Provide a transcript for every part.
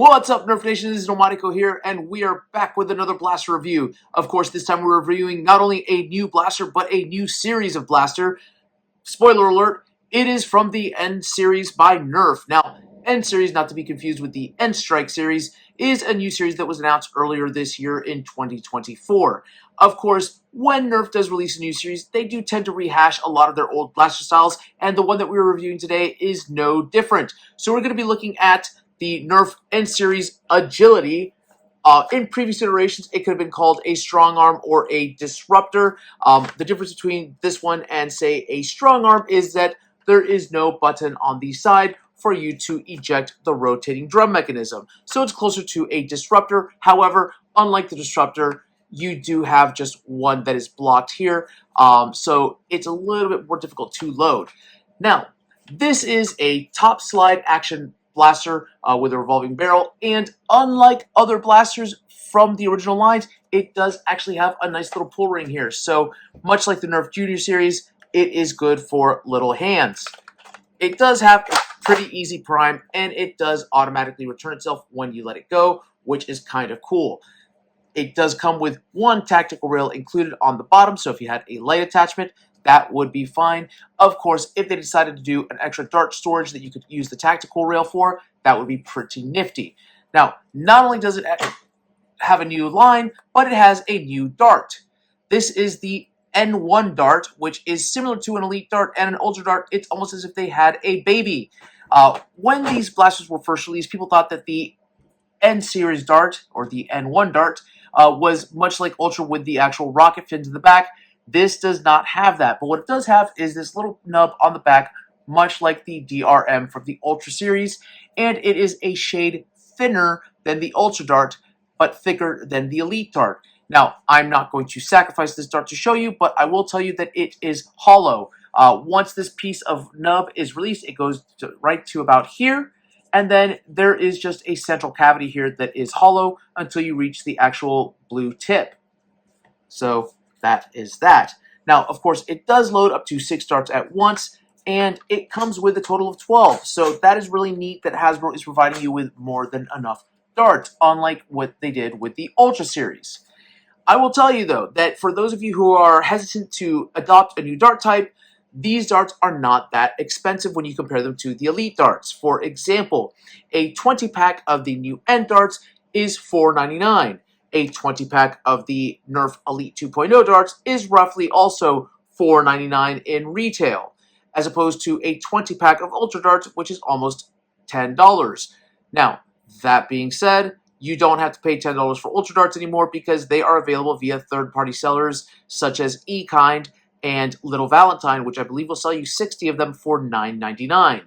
What's up, Nerf Nation? This is Normatico here, and we are back with another blaster review. Of course, this time we're reviewing not only a new blaster, but a new series of blaster. Spoiler alert, it is from the End series by Nerf. Now, End series, not to be confused with the End Strike series, is a new series that was announced earlier this year in 2024. Of course, when Nerf does release a new series, they do tend to rehash a lot of their old blaster styles, and the one that we're reviewing today is no different. So we're going to be looking at the Nerf End Series Agility. In previous iterations, it could have been called a strong arm or a disruptor. The difference between this one and, say, a strong arm is that there is no button on the side for you to eject the rotating drum mechanism. So it's closer to a disruptor. However, unlike the disruptor, you do have just one that is blocked here. So it's a little bit more difficult to load. Now, this is a top slide action blaster with a revolving barrel, and unlike other blasters from the original lines, it does actually have a nice little pull ring here. So much like the Nerf Junior series, it is good for little hands. It does have a pretty easy prime, and it does automatically return itself when you let it go, which is kind of cool. It does come with one tactical rail included on the bottom, so if you had a light attachment, that would be fine. Of course, if they decided to do an extra dart storage that you could use the tactical rail for, that would be pretty nifty. Now, not only does it have a new line, but it has a new dart. This is the N1 dart, which is similar to an Elite dart and an Ultra dart. It's almost as if they had a baby. When these blasters were first released, people thought that the N series dart, or the N1 dart, was much like Ultra with the actual rocket fins in the back. This does not have that, but what it does have is this little nub on the back, much like the DRM from the Ultra series, and it is a shade thinner than the Ultra dart, but thicker than the Elite dart. Now, I'm not going to sacrifice this dart to show you, but I will tell you that it is hollow. Once this piece of nub is released, it goes right to about here, and then there is just a central cavity here that is hollow until you reach the actual blue tip. So that is that. Now, of course, it does load up to 6 darts at once, and it comes with a total of 12. So that is really neat that Hasbro is providing you with more than enough darts, unlike what they did with the Ultra series. I will tell you, though, that for those of you who are hesitant to adopt a new dart type, these darts are not that expensive when you compare them to the Elite darts. For example, a 20-pack of the new End darts is $4.99. A 20-pack of the Nerf Elite 2.0 darts is roughly also $4.99 in retail, as opposed to a 20-pack of Ultra darts, which is almost $10. Now, that being said, you don't have to pay $10 for Ultra darts anymore because they are available via third-party sellers such as eKind and Little Valentine, which I believe will sell you 60 of them for $9.99.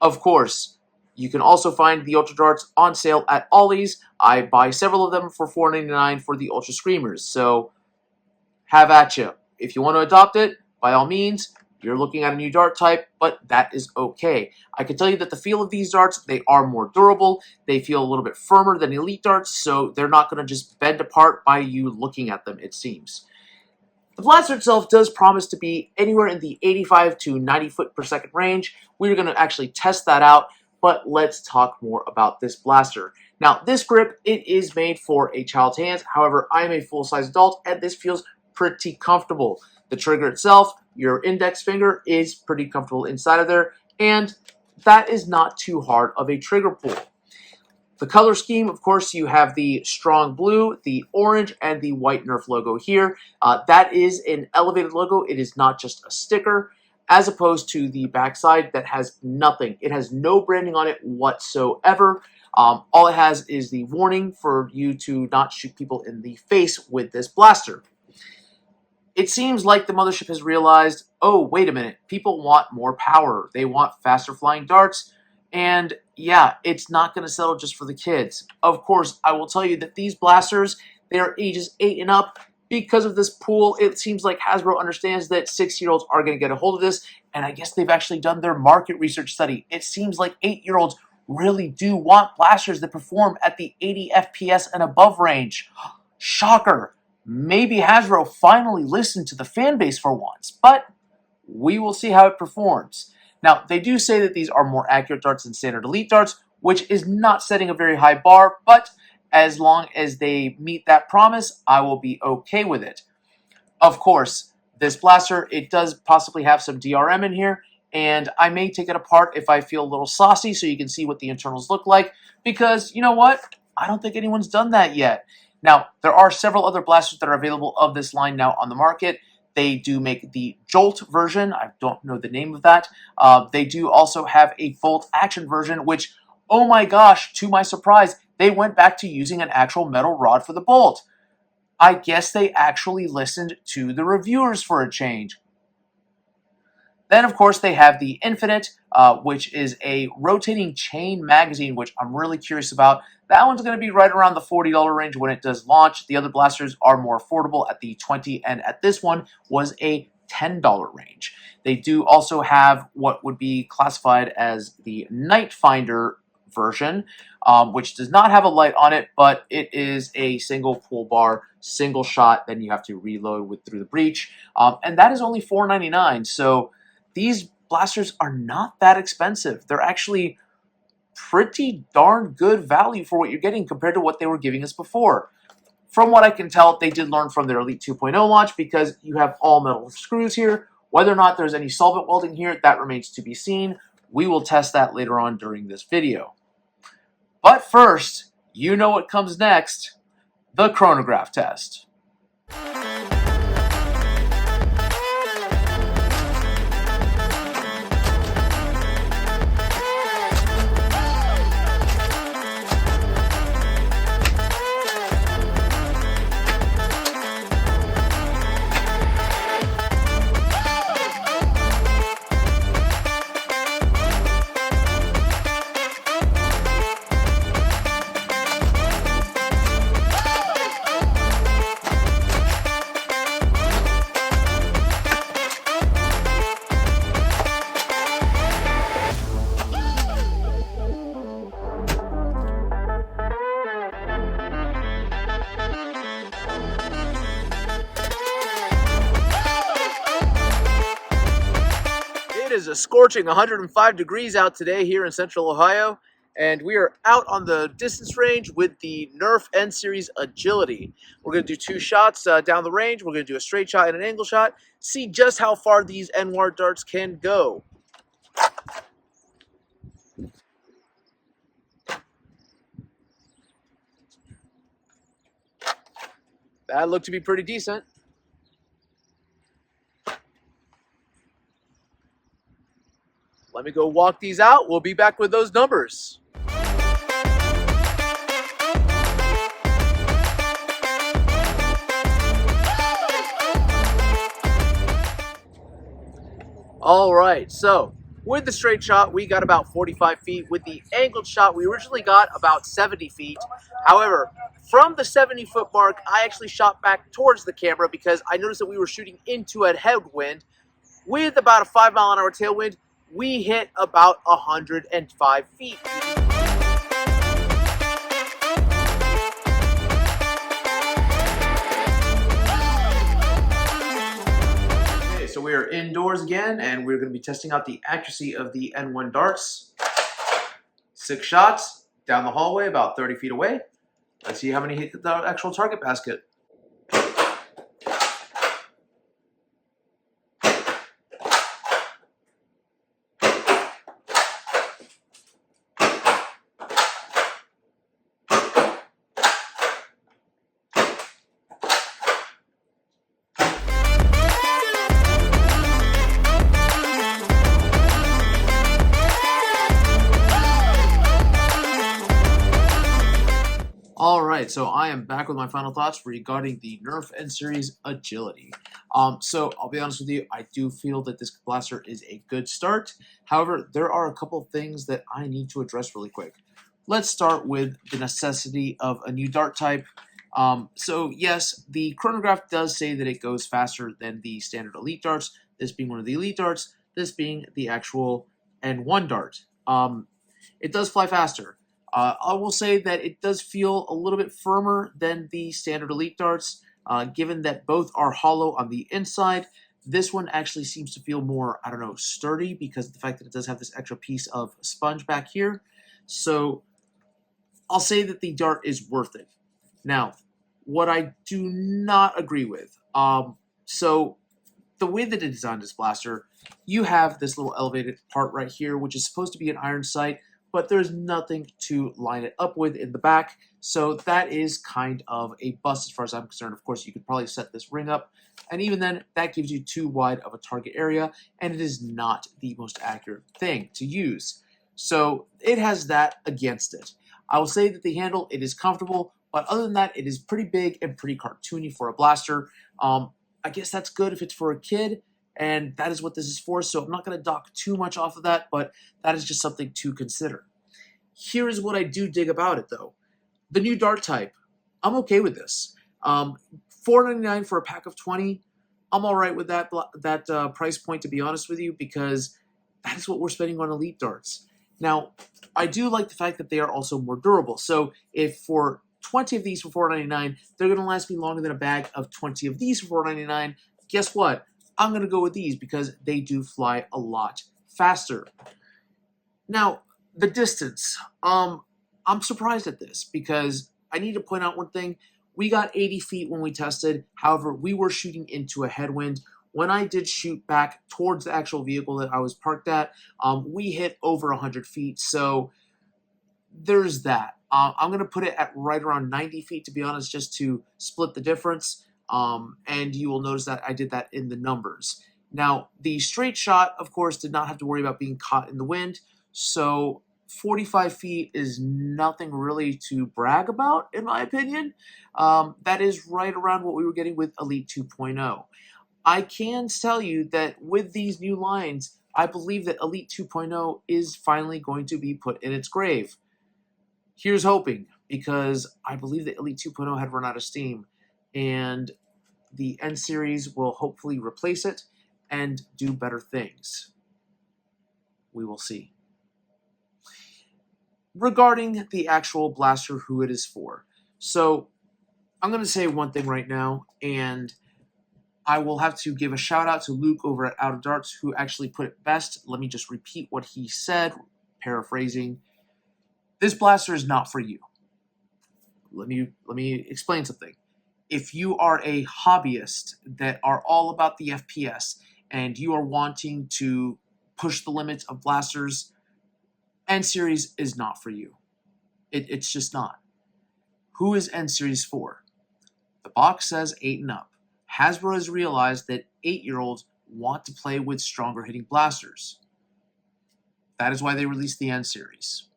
Of course, you can also find the Ultra darts on sale at Ollie's. I buy several of them for $4.99 for the Ultra Screamers. So, have at you. If you want to adopt it, by all means, you're looking at a new dart type, but that is okay. I can tell you that the feel of these darts, they are more durable. They feel a little bit firmer than Elite darts, so they're not going to just bend apart by you looking at them, it seems. The blaster itself does promise to be anywhere in the 85 to 90 foot per second range. We're going to actually test that out. But let's talk more about this blaster. Now, this grip, it is made for a child's hands. However, I'm a full-size adult, and this feels pretty comfortable. The trigger itself, your index finger, is pretty comfortable inside of there, and that is not too hard of a trigger pull. The color scheme, of course, you have the strong blue, the orange, and the white Nerf logo here. That is an elevated logo. It is not just a sticker, as opposed to the backside that has nothing. It has no branding on it whatsoever. All it has is the warning for you to not shoot people in the face with this blaster. It seems like the mothership has realized, oh, wait a minute, people want more power. They want faster flying darts, and yeah, it's not going to settle just for the kids. Of course, I will tell you that these blasters, they are ages 8 and up. Because of this pool, it seems like Hasbro understands that 6-year-olds are going to get a hold of this, and I guess they've actually done their market research study. It seems like 8-year-olds really do want blasters that perform at the 80 FPS and above range. Shocker! Maybe Hasbro finally listened to the fan base for once, but we will see how it performs. Now, they do say that these are more accurate darts than standard Elite darts, which is not setting a very high bar, but as long as they meet that promise, I will be okay with it. Of course, this blaster, it does possibly have some DRM in here, and I may take it apart if I feel a little saucy so you can see what the internals look like, because you know what? I don't think anyone's done that yet. Now, there are several other blasters that are available of this line now on the market. They do make the Jolt version. I don't know the name of that. They do also have a bolt action version, which, oh my gosh, to my surprise, they went back to using an actual metal rod for the bolt. I guess they actually listened to the reviewers for a change. Then, of course, they have the Infinite, which is a rotating chain magazine, which I'm really curious about. That one's going to be right around the $40 range when it does launch. The other blasters are more affordable at the $20, and at this one was a $10 range. They do also have what would be classified as the Night Finder version, which does not have a light on it, but it is a single pull bar, single shot. Then you have to reload through the breech, and that is only $4.99. So these blasters are not that expensive. They're actually pretty darn good value for what you're getting compared to what they were giving us before. From what I can tell, they did learn from their Elite 2.0 launch because you have all metal screws here. Whether or not there's any solvent welding here, that remains to be seen. We will test that later on during this video. But first, you know what comes next, the chronograph test. It is a scorching 105 degrees out today here in Central Ohio, and we are out on the distance range with the Nerf N Series Agility. We're going to do two shots down the range. We're going to do a straight shot and an angle shot, see just how far these N-Ward darts can go. That looked to be pretty decent. Let me go walk these out. We'll be back with those numbers. All right, so with the straight shot, we got about 45 feet. With the angled shot, we originally got about 70 feet. However, from the 70-foot mark, I actually shot back towards the camera because I noticed that we were shooting into a headwind. With about a 5-mile-an-hour tailwind, we hit about 105 feet. Okay, so we are indoors again, and we're going to be testing out the accuracy of the N1 darts. 6 shots down the hallway, about 30 feet away. Let's see how many hit the actual target basket. Alright, so I am back with my final thoughts regarding the Nerf N Series Agility. So I'll be honest with you, I do feel that this blaster is a good start. However, there are a couple things that I need to address really quick. Let's start with the necessity of a new dart type. So yes, the chronograph does say that it goes faster than the standard Elite darts, this being one of the Elite darts, this being the actual N1 dart. It does fly faster. I will say that it does feel a little bit firmer than the standard Elite darts, given that both are hollow on the inside. This one actually seems to feel more, I don't know, sturdy because of the fact that it does have this extra piece of sponge back here. So I'll say that the dart is worth it. Now, what I do not agree with, so the way that it designed this blaster, you have this little elevated part right here, which is supposed to be an iron sight, but there's nothing to line it up with in the back, so that is kind of a bust as far as I'm concerned. Of course, you could probably set this ring up, and even then, that gives you too wide of a target area, and it is not the most accurate thing to use. So it has that against it. I will say that the handle, it is comfortable, but other than that, it is pretty big and pretty cartoony for a blaster. I guess that's good if it's for a kid, and that is what this is for, so I'm not going to dock too much off of that, but that is just something to consider. Here is what I do dig about it, though. The new dart type, I'm okay with this. $4.99 for a pack of 20, I'm all right with that price point, to be honest with you, because that is what we're spending on Elite darts. Now, I do like the fact that they are also more durable, so if for 20 of these for $4.99, they're going to last me longer than a bag of 20 of these for $4.99. Guess what? I'm going to go with these because they do fly a lot faster. Now, the distance. I'm surprised at this because I need to point out one thing. We got 80 feet when we tested. However, we were shooting into a headwind. When I did shoot back towards the actual vehicle that I was parked at, we hit over 100 feet. So there's that. I'm going to put it at right around 90 feet, to be honest, just to split the difference. And you will notice that I did that in the numbers. Now, the straight shot, of course, did not have to worry about being caught in the wind. So 45 feet is nothing really to brag about, in my opinion. That is right around what we were getting with Elite 2.0. I can tell you that with these new lines, I believe that Elite 2.0 is finally going to be put in its grave. Here's hoping, because I believe that Elite 2.0 had run out of steam, and the N series will hopefully replace it and do better things. We will see. Regarding the actual blaster, who it is for. So I'm going to say one thing right now, and I will have to give a shout out to Luke over at Out of Darts, who actually put it best. Let me just repeat what he said, paraphrasing. This blaster is not for you. Let me explain something. If you are a hobbyist that are all about the FPS and you are wanting to push the limits of blasters, N-Series is not for you. It's just not. Who is N-Series for? The box says 8 and up. Hasbro has realized that 8-year-olds want to play with stronger hitting blasters. That is why they released the N-Series.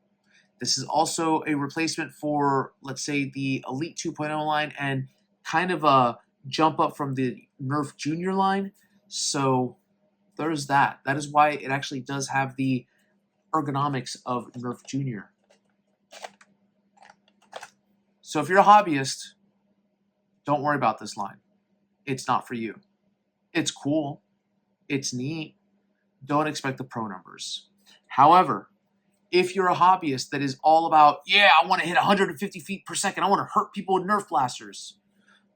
This is also a replacement for, let's say, the Elite 2.0 line and kind of a jump up from the Nerf Junior line. So there's that. That is why it actually does have the ergonomics of Nerf Junior. So if you're a hobbyist, don't worry about this line. It's not for you. It's cool. It's neat. Don't expect the pro numbers. However, if you're a hobbyist that is all about, yeah, I want to hit 150 feet per second, I want to hurt people with Nerf blasters.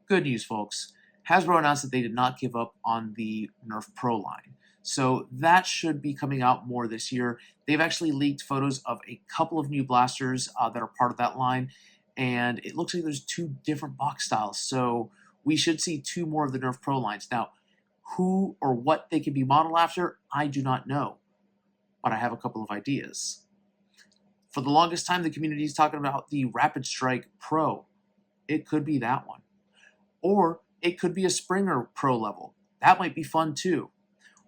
Good news, folks. Hasbro announced that they did not give up on the Nerf Pro line. So that should be coming out more this year. They've actually leaked photos of a couple of new blasters that are part of that line. And it looks like there's 2 different box styles. So we should see 2 more of the Nerf Pro lines. Now, who or what they could be modeled after, I do not know. But I have a couple of ideas. For the longest time, the community is talking about the Rapid Strike Pro. It could be that one. Or it could be a Springer Pro level. That might be fun too.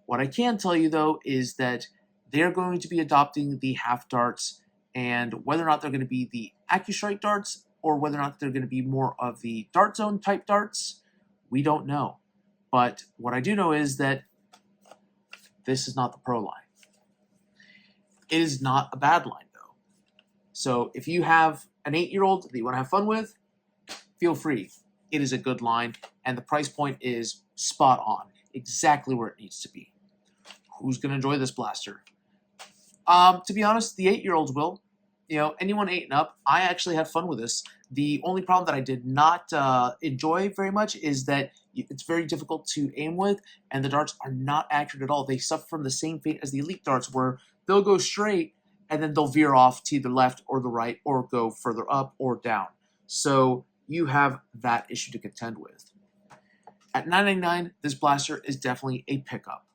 What I can tell you, though, is that they're going to be adopting the half darts, and whether or not they're going to be the AccuStrike darts or whether or not they're going to be more of the Dart Zone type darts, we don't know. But what I do know is that this is not the Pro line. It is not a bad line, though. So if you have an 8-year-old that you want to have fun with, feel free. It is a good line, and the price point is spot on, exactly where it needs to be. Who's going to enjoy this blaster? To be honest, the 8-year-olds will. You know, anyone 8 and up, I actually have fun with this. The only problem that I did not enjoy very much is that it's very difficult to aim with, and the darts are not accurate at all. They suffer from the same fate as the Elite darts, where they'll go straight, and then they'll veer off to the left or the right or go further up or down. So you have that issue to contend with. At $9.99, this blaster is definitely a pickup.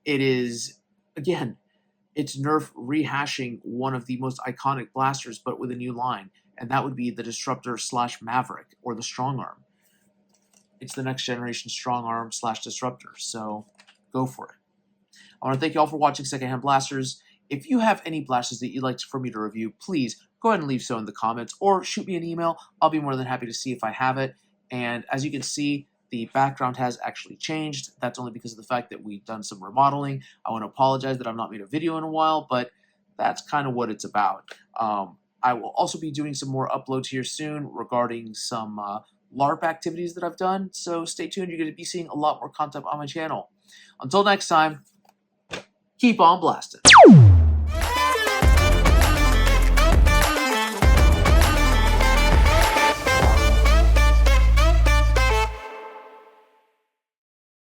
It is, again, it's Nerf rehashing one of the most iconic blasters, but with a new line, and that would be the Disruptor / Maverick, or the Strong Arm. It's the next generation Strong Arm / Disruptor, so go for it. I want to thank you all for watching Secondhand Blasters. If you have any blasters that you'd like for me to review, please go ahead and leave so in the comments, or shoot me an email. I'll be more than happy to see if I have it. And as you can see, the background has actually changed. That's only because of the fact that we've done some remodeling. I want to apologize that I've not made a video in a while, but that's kind of what it's about. I will also be doing some more uploads here soon regarding some LARP activities that I've done, so stay tuned. You're going to be seeing a lot more content on my channel. Until next time, keep on blasting.